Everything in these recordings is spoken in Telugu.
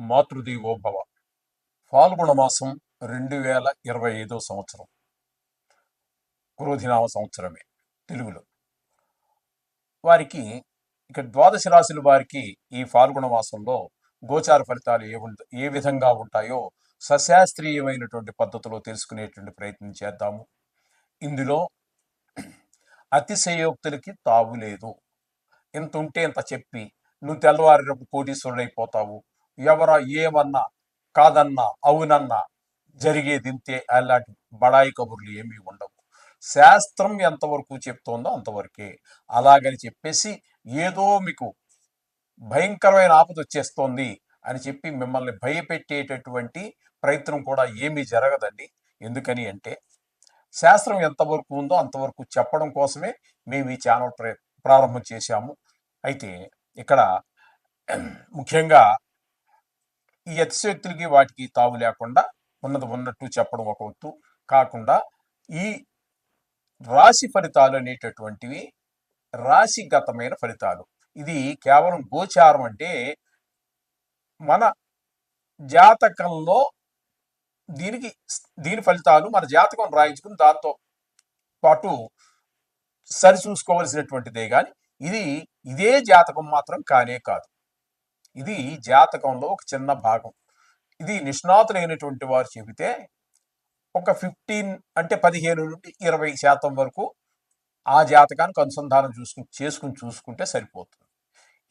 మాతృదేవో భవ. ఫాల్గుణ మాసం 2025 సంవత్సరం, క్రోధినామ సంవత్సరమే తెలుగులో. వారికి ఇక ద్వాదశ రాశుల వారికి ఈ ఫాల్గుణ మాసంలో గోచార ఫలితాలు ఏ విధంగా ఉంటాయో సశాస్త్రీయమైనటువంటి పద్ధతిలో తెలుసుకునేటువంటి ప్రయత్నం చేద్దాము. ఇందులో అతిశయోక్తులకి తావు లేదు. ఇంత ఉంటే ఇంత చెప్పి నువ్వు తెల్లవారినప్పుడు కోటీశ్వరుడైపోతావు, ఎవరా ఏమన్నా కాదన్నా అవునన్నా జరిగేది ఇంతే, అలాంటి బడాయి కబుర్లు ఏమీ ఉండవు. శాస్త్రం ఎంతవరకు చెప్తోందో అంతవరకే. అలాగని చెప్పేసి ఏదో మీకు భయంకరమైన ఆపద వచ్చేస్తోంది అని చెప్పి మిమ్మల్ని భయపెట్టేటటువంటి ప్రయత్నం కూడా ఏమీ జరగదండి. ఎందుకని అంటే శాస్త్రం ఎంతవరకు ఉందో అంతవరకు చెప్పడం కోసమే మేము ఈ ఛానల్ ప్రారంభం చేశాము. అయితే ఇక్కడ ముఖ్యంగా ఈ అతిశయోక్తులకి వాటికి తావు లేకుండా ఉన్నది ఉన్నట్టు చెప్పడం ఒక వంతు కాకుండా, ఈ రాశి ఫలితాలు అనేటటువంటివి రాశిగతమైన ఫలితాలు. ఇది కేవలం గోచారం అంటే మన జాతకంలో దీని ఫలితాలు మన జాతకం రాయించుకుని దాంతో పాటు సరి చూసుకోవలసినటువంటిదే కానీ ఇదే జాతకం మాత్రం కానే కాదు. ఇది జాతకంలో ఒక చిన్న భాగం. ఇది నిష్ణాతులైనటువంటి వారు చెబితే ఒక 15 నుండి 20% వరకు ఆ జాతకానికి అనుసంధానం చూసుకుంటే సరిపోతుంది.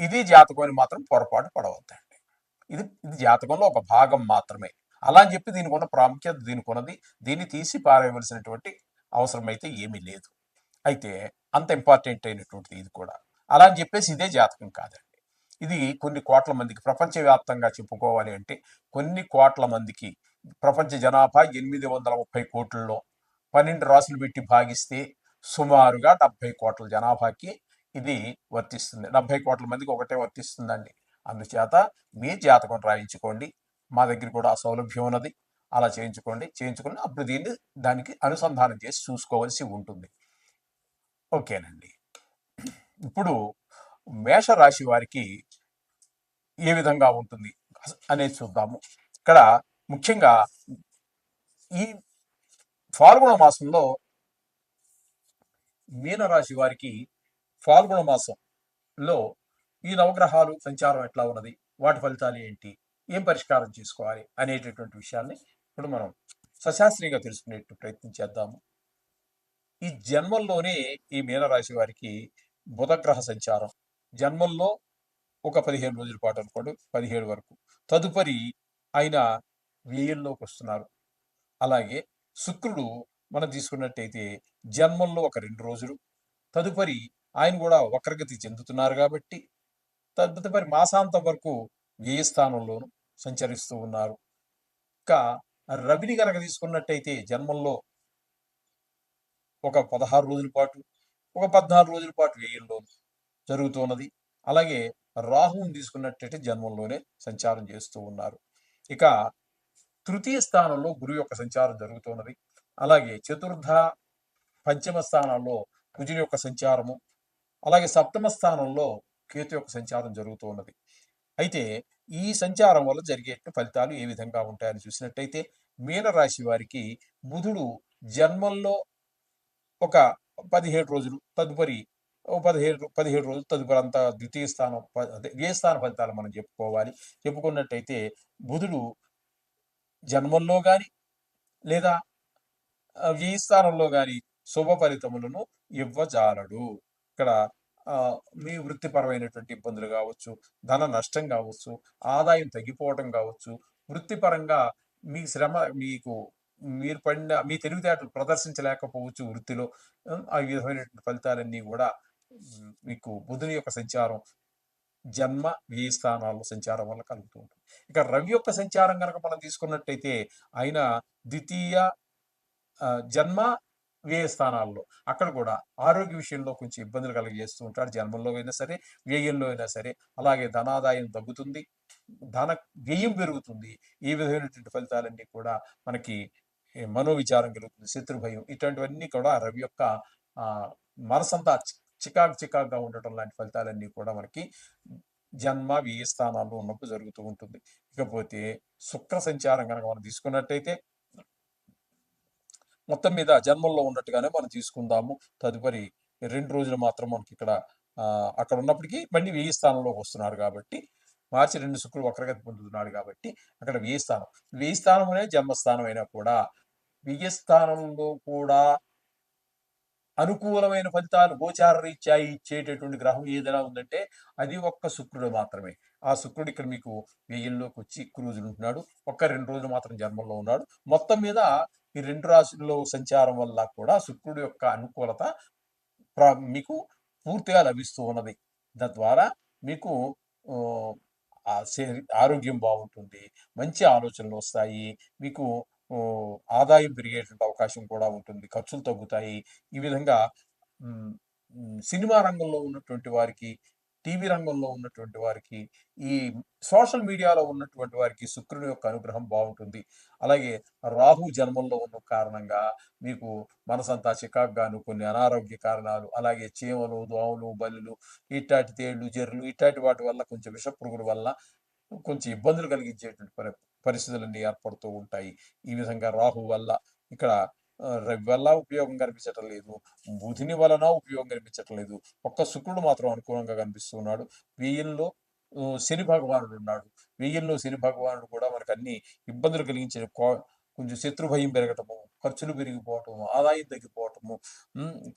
ఇది జాతకం అని మాత్రం పొరపాటు పడవద్దండి. ఇది జాతకంలో ఒక భాగం మాత్రమే. అలా అని చెప్పి దీనికి ఉన్న ప్రాముఖ్యత దీన్ని తీసి పారేయవలసినటువంటి అవసరం అయితే ఏమీ లేదు. అయితే అంత ఇంపార్టెంట్ అయినటువంటిది ఇది కూడా. అలా అని చెప్పేసి ఇదే జాతకం కాదండి. ఇది కొన్ని కోట్ల మందికి, ప్రపంచవ్యాప్తంగా చెప్పుకోవాలి అంటే కొన్ని కోట్ల మందికి, ప్రపంచ జనాభా 830 కోట్లలో 12 రాసులు పెట్టి భాగిస్తే సుమారుగా 70 కోట్ల జనాభాకి ఇది వర్తిస్తుంది. 70 కోట్ల మందికి ఒకటే వర్తిస్తుందండి. అందుచేత మీ జాతకం రాయించుకోండి. మా దగ్గర కూడా ఆ సౌలభ్యం ఉన్నది. అలా చేయించుకుని అప్పుడు దానికి అనుసంధానం చేసి చూసుకోవాల్సి ఉంటుంది. ఓకేనండి. ఇప్పుడు మేషరాశి వారికి ఏ విధంగా ఉంటుంది అనేది చూద్దాము. ఇక్కడ ముఖ్యంగా ఈ ఫాల్గుణ మాసంలో మీనరాశి వారికి ఫాల్గుణ మాసంలో ఈ నవగ్రహాలు సంచారం ఎట్లా ఉన్నది, వాటి ఫలితాలు ఏంటి, ఏం పరిష్కారం చేసుకోవాలి అనేటటువంటి విషయాన్ని ఇప్పుడు మనం సశాస్త్రీయంగా తెలుసుకునే ప్రయత్నం చేద్దాము. ఈ జన్మల్లోనే ఈ మీనరాశి వారికి బుధగ్రహ సంచారం జన్మల్లో ఒక 15 రోజుల పాటు అనుకోండి, 17 వరకు. తదుపరి ఆయన వ్యయంలోకి వస్తున్నారు. అలాగే శుక్రుడు మనం తీసుకున్నట్టయితే జన్మల్లో ఒక 2 రోజులు, తదుపరి ఆయన కూడా వక్రగతి చెందుతున్నారు కాబట్టి తదుపరి మాసాంతం వరకు వ్యయస్థానంలోను సంచరిస్తూ ఉన్నారు. ఇంకా రవిని కనుక తీసుకున్నట్టయితే జన్మల్లో ఒక 16 రోజుల పాటు, ఒక 14 రోజుల పాటు వ్యయంలో జరుగుతున్నది. అలాగే రాహువుని తీసుకున్నట్టయితే జన్మంలోనే సంచారం చేస్తూ ఉన్నారు. ఇక తృతీయ స్థానంలో గురువు యొక్క సంచారం జరుగుతున్నది. అలాగే చతుర్థ పంచమ స్థానాల్లో కుజుని యొక్క సంచారము, అలాగే సప్తమ స్థానంలో కేతు యొక్క సంచారం జరుగుతూ ఉన్నది. అయితే ఈ సంచారం వల్ల జరిగే ఫలితాలు ఏ విధంగా ఉంటాయని చూసినట్టయితే మీనరాశి వారికి బుధుడు జన్మల్లో ఒక 17 రోజులు, తదుపరి 17 రోజులు, తదుపరి అంతా ద్వితీయ స్థానం, వ్యయ స్థాన ఫలితాలు మనం చెప్పుకున్నట్టయితే బుధుడు జన్మల్లో కానీ లేదా వ్యయ స్థానంలో కానీ శుభ ఫలితములను ఇవ్వజాలడు. ఇక్కడ మీ వృత్తిపరమైనటువంటి ఇబ్బందులు కావచ్చు, ధన నష్టం కావచ్చు, ఆదాయం తగ్గిపోవడం కావచ్చు, వృత్తిపరంగా మీ శ్రమ మీరు పడిన మీ తెలివితేటలు ప్రదర్శించలేకపోవచ్చు వృత్తిలో. ఆ విధమైనటువంటి ఫలితాలన్నీ కూడా మీకు బుధుని యొక్క సంచారం జన్మ వ్యయ స్థానాల్లో సంచారం వల్ల కలుగుతూ ఉంటుంది. ఇక రవి యొక్క సంచారం కనుక మనం తీసుకున్నట్టయితే ఆయన ద్వితీయ జన్మ వ్యయ స్థానాల్లో అక్కడ కూడా ఆరోగ్య విషయంలో కొంచెం ఇబ్బందులు కలిగజేస్తూ ఉంటాడు. జన్మంలో అయినా సరే, వ్యయంలో అయినా సరే. అలాగే ధనాదాయం తగ్గుతుంది, ధన వ్యయం పెరుగుతుంది. ఈ విధమైనటువంటి ఫలితాలన్నీ కూడా మనకి మనోవిచారం కలుగుతుంది, శత్రుభయం, ఇటువంటివన్నీ కూడా రవి యొక్క మనసంతా చికాకుగా ఉండటం లాంటి ఫలితాలన్నీ కూడా మనకి జన్మ వ్యయ స్థానాల్లో ఉన్నప్పుడు జరుగుతూ ఉంటుంది. ఇకపోతే శుక్ర సంచారం కనుక మనం తీసుకున్నట్టయితే మొత్తం మీద జన్మల్లో ఉన్నట్టుగానే మనం తీసుకుందాము. తదుపరి 2 రోజులు మాత్రం మనకిక్కడ అక్కడ ఉన్నప్పటికీ మళ్ళీ వ్యయ స్థానంలోకి వస్తున్నారు కాబట్టి మార్చి 2 శుక్రుడు వక్రగతి పొందుతున్నాడు కాబట్టి అక్కడ వ్యయ స్థానం. వ్యయ స్థానం అనే జన్మస్థానం అయినా కూడా వ్యయ స్థానంలో కూడా అనుకూలమైన ఫలితాలు గోచార రీత్యా ఇచ్చేటటువంటి గ్రహం ఏదైనా ఉందంటే అది ఒక్క శుక్రుడు మాత్రమే. ఆ శుక్రుడు ఇక్కడ మీకు వ్యయంలోకి వచ్చి ఎక్కువ రోజులు ఉంటున్నాడు. ఒక్క 2 రోజులు మాత్రం జన్మంలో ఉన్నాడు. మొత్తం మీద ఈ 2 రాశుల్లో సంచారం వల్ల కూడా శుక్రుడు యొక్క అనుకూలత మీకు పూర్తిగా లభిస్తూ ఉన్నది. తద్వారా మీకు ఆహ్, ఆరోగ్యం బావుంటుంది. మంచి ఆలోచనలు వస్తాయి. మీకు ఆదాయం పెరిగేటువంటి అవకాశం కూడా ఉంటుంది. ఖర్చులు తగ్గుతాయి. ఈ విధంగా హ్మ్, సినిమా రంగంలో ఉన్నటువంటి వారికి, టీవీ రంగంలో ఉన్నటువంటి వారికి, ఈ సోషల్ మీడియాలో ఉన్నటువంటి వారికి శుక్రుని యొక్క అనుగ్రహం బావుంటుంది. అలాగే రాహు జన్మంలో ఉన్న కారణంగా మీకు మనసంతా చికాకుగాను, కొన్ని అనారోగ్య కారణాలు, అలాగే చీమలు, దోమలు, బల్లులు, ఇట్టాటి తేళ్ళు, జెర్రులు ఇట్టాటి వాటి వల్ల కొంచెం విషపురుగుల వల్ల కొంచెం ఇబ్బందులు కలిగించేటువంటి పరిస్థితులన్నీ ఏర్పడుతూ ఉంటాయి. ఈ విధంగా రాహు వల్ల ఇక్కడ రవి వల్ల ఉపయోగం కనిపించటం లేదు. బుధుని వలన ఉపయోగం కనిపించటం లేదు. ఒక్క శుక్రుడు మాత్రం అనుకూలంగా కనిపిస్తున్నాడు. వ్యయంలో శని భగవానుడు ఉన్నాడు. వ్యయంలో శని భగవానుడు కూడా మనకు అన్ని ఇబ్బందులు కలిగించే కొంచెం శత్రు భయం పెరగటము, ఖర్చులు పెరిగిపోవటము, ఆదాయం తగ్గిపోవటము,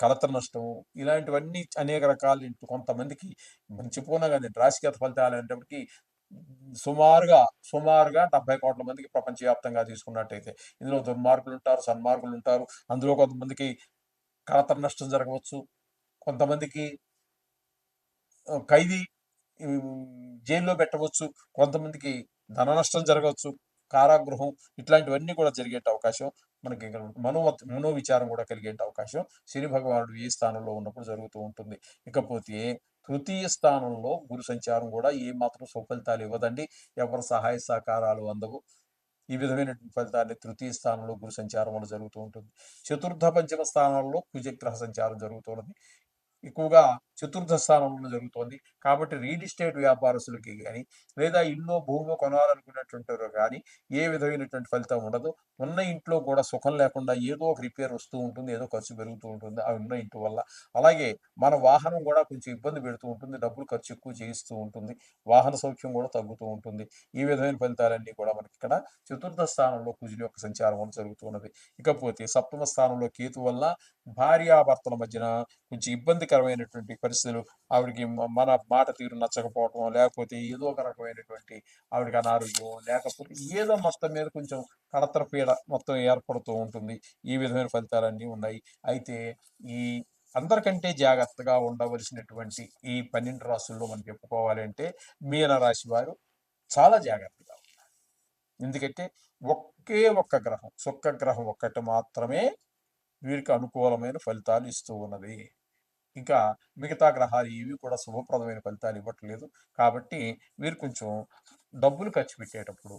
కలత నష్టము ఇలాంటివన్నీ అనేక రకాల కొంతమందికి మనం చెప్పుకున్నాం కదండి రాశిగత ఫలితాలు అనేటప్పటికి సుమారుగా 70,00,00,000 మందికి ప్రపంచవ్యాప్తంగా తీసుకున్నట్టయితే ఇందులో దుర్మార్గులుంటారు, సన్మార్గులుంటారు. అందులో కొంతమందికి కలతర నష్టం జరగవచ్చు. కొంతమందికి ఖైదీ జైల్లో పెట్టవచ్చు. కొంతమందికి ధన నష్టం జరగవచ్చు. కారాగృహం ఇట్లాంటివన్నీ కూడా జరిగే అవకాశం మనకి మనోవిచారం కూడా కలిగే అవకాశం శని భగవానుడు ఈ స్థానంలో ఉన్నప్పుడు జరుగుతూ ఉంటుంది. ఇకపోతే తృతీయ స్థానంలో గురు సంచారం కూడా ఏమాత్రం సుఫలితాలు ఇవ్వదండి. ఎవరి సహాయ సహకారాలు అందవు. ఈ విధమైనటువంటి ఫలితాన్ని తృతీయ స్థానంలో గురు సంచారం వల్ల జరుగుతూ ఉంటుంది. చతుర్థ పంచమ స్థానాల్లో కుజగ్రహ సంచారం జరుగుతున్నది. ఎక్కువగా చతుర్థ స్థానంలో జరుగుతోంది. కాబట్టి రియల్ ఎస్టేట్ వ్యాపారస్తులకి గాని, లేదా ఇల్లో, భూమో కొనాలనుకున్నటువంటి వారు గాని, ఏ విధమైనటువంటి ఫలితం ఉండదు. ఉన్న ఇంట్లో కూడా సుఖం లేకుండా ఏదో ఒక రిపేర్ వస్తూ ఉంటుంది. ఏదో ఖర్చు పెరుగుతూ ఉంటుంది. ఆ ఉన్న ఇంటి వల్ల. అలాగే మన వాహనం కూడా కొంచెం ఇబ్బంది పెడుతూ ఉంటుంది. డబ్బులు ఖర్చు ఎక్కువ చేయిస్తూ ఉంటుంది. వాహన సౌఖ్యం కూడా తగ్గుతూ ఉంటుంది. ఈ విధమైన ఫలితాలన్నీ కూడా మనకిక్కడ చతుర్థ స్థానంలో కుజుని యొక్క సంచారం వల్ల జరుగుతున్నది. ఇకపోతే సప్తమ స్థానంలో కేతు వల్ల భార్యాభర్తల మధ్యన కొంచెం ఇబ్బందికరమైనటువంటి పరిస్థితులు ఆవిడకి మన మాట తీరు నచ్చకపోవటం, లేకపోతే ఏదో ఒక రకమైనటువంటి ఆవిడకి అనారోగ్యం, లేకపోతే ఏదో మొత్తం మీద కొంచెం కడతర పీడ మొత్తం ఏర్పడుతూ ఉంటుంది. ఈ విధమైన ఫలితాలన్నీ ఉన్నాయి. అయితే ఈ అందరికంటే జాగ్రత్తగా ఉండవలసినటువంటి ఈ 12 రాసుల్లో మనం చెప్పుకోవాలి అంటే మీన రాశి వారు చాలా జాగ్రత్తగా ఉండాలి. ఎందుకంటే ఒకే ఒక్క గ్రహం, శుక్ర గ్రహం ఒక్కటి మాత్రమే వీరికి అనుకూలమైన ఫలితాలు ఇస్తూ ఉన్నది. ఇంకా మిగతా గ్రహాలు ఏవి కూడా శుభప్రదమైన ఫలితాలు ఇవ్వట్లేదు. కాబట్టి వీరు కొంచెం డబ్బులు ఖర్చు పెట్టేటప్పుడు,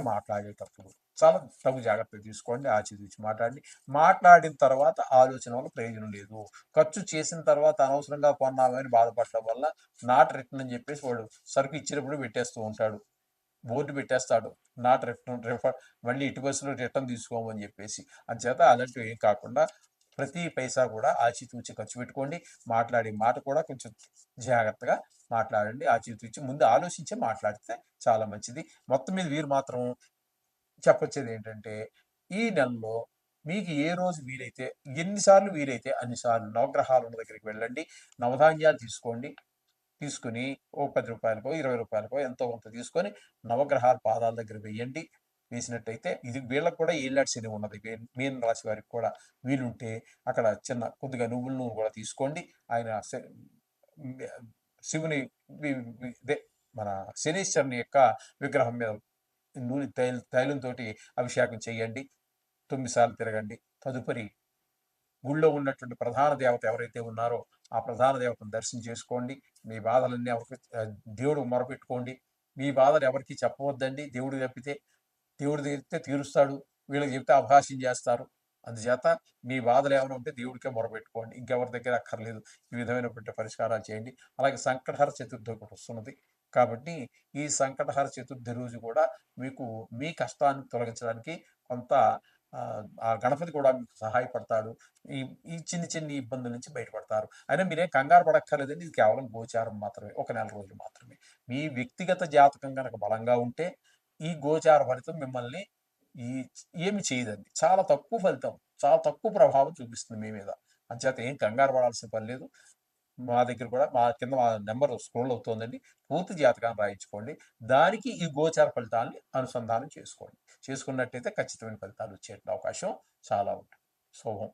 మాట్లాడేటప్పుడు చాలా తగు జాగ్రత్తలు తీసుకోండి. ఆచితూచి మాట్లాడండి. మాట్లాడిన తర్వాత ఆలోచన వల్ల ప్రయోజనం లేదు. ఖర్చు చేసిన తర్వాత అనవసరంగా కొన్నామని బాధపడటం వల్ల నాట్ రిటర్న్ అని చెప్పేసి వాడు సరుకు ఇచ్చినప్పుడు పెట్టేస్తూ ఉంటాడు. బోర్డు పెట్టేస్తాడు. నాట్ రిఫర్ మళ్ళీ ఎట్టి పరిస్థితుల్లో రిటర్న్ తీసుకోమని చెప్పేసి. అంచేత అలాంటివి ఏం కాకుండా ప్రతి పైసా కూడా ఆచితూచి ఖర్చు పెట్టుకోండి. మాట్లాడే మాట కూడా కొంచెం జాగ్రత్తగా మాట్లాడండి. ఆచితూచి ముందు ఆలోచించే మాట్లాడితే చాలా మంచిది. మొత్తం మీద వీరు మాత్రం చెప్పొచ్చేది ఏంటంటే, ఈ నెలలో మీకు ఏ రోజు వీలైతే, ఎన్ని సార్లు వీలైతే అన్ని సార్లు నవగ్రహాలు ఉన్న దగ్గరికి వెళ్ళండి. నవధాన్యాలు తీసుకోండి. తీసుకొని ఓ రూ. 10కో, రూ. 20కో ఎంతో కొంత తీసుకొని నవగ్రహాల పాదాల దగ్గర వేయండి. వేసినట్టయితే ఇది వీళ్ళకి కూడా ఏలినాటి శని ఉన్నది. మీన రాశి వారికి కూడా వీలుంటే అక్కడ చిన్న కొద్దిగా నువ్వుల నూనె కూడా తీసుకోండి. ఆయన శివుని ఇదే మన శనీశ్వరుని యొక్క విగ్రహం మీద నూనె తైలంతోటి అభిషేకం చేయండి. 9 సార్లు తిరగండి. తదుపరి గుళ్ళో ఉన్నటువంటి ప్రధాన దేవత ఎవరైతే ఉన్నారో ఆ ప్రధాన దేవతను దర్శనం చేసుకోండి. మీ బాధలన్నీ దేవుడికి మొరపెట్టుకోండి. మీ బాధలు ఎవరికీ చెప్పవద్దండి. దేవుడికి తప్పితే. దేవుడికి చెప్తే తీరుస్తాడు. వీళ్ళకి చెప్తే అపహాస్యం చేస్తారు. అందుచేత మీ బాధలు ఏమైనా ఉంటే దేవుడికే మొరపెట్టుకోండి. ఇంకెవరి దగ్గర అక్కర్లేదు. ఈ విధమైనటువంటి పరిష్కారాలు చేయండి. అలాగే సంకటహర చతుర్థి ఒకటి వస్తున్నది. కాబట్టి ఈ సంకటహర చతుర్థి రోజు కూడా మీకు మీ కష్టాన్ని తొలగించడానికి కొంత ఆ గణపతి కూడా మీకు సహాయపడతాడు. ఈ ఈ చిన్ని చిన్ని ఇబ్బందుల నుంచి బయటపడతారు. అయినా మీరేం కంగారు పడక్కర్లేదండి. ఇది కేవలం గోచారం మాత్రమే. ఒక నెల రోజులు మాత్రమే. మీ వ్యక్తిగత జాతకం గనక బలంగా ఉంటే ఈ గోచార ఫలితం మిమ్మల్ని ఈ ఏమి చేయదండి. చాలా తక్కువ ఫలితం, చాలా తక్కువ ప్రభావం చూపిస్తుంది మీ మీద. అంచేత ఏం కంగారు పడాల్సిన పని లేదు. మా దగ్గర కూడా మా కింద మా నంబర్ స్క్రోల్ అవుతోందండి. పూర్తి జాతకాన్ని రాయించుకోండి. దానికి ఈ గోచార ఫలితాల్ని అనుసంధానం చేసుకోండి. చేసుకున్నట్టయితే ఖచ్చితమైన ఫలితాలు వచ్చే అవకాశం చాలా ఉంటుంది. శుభం.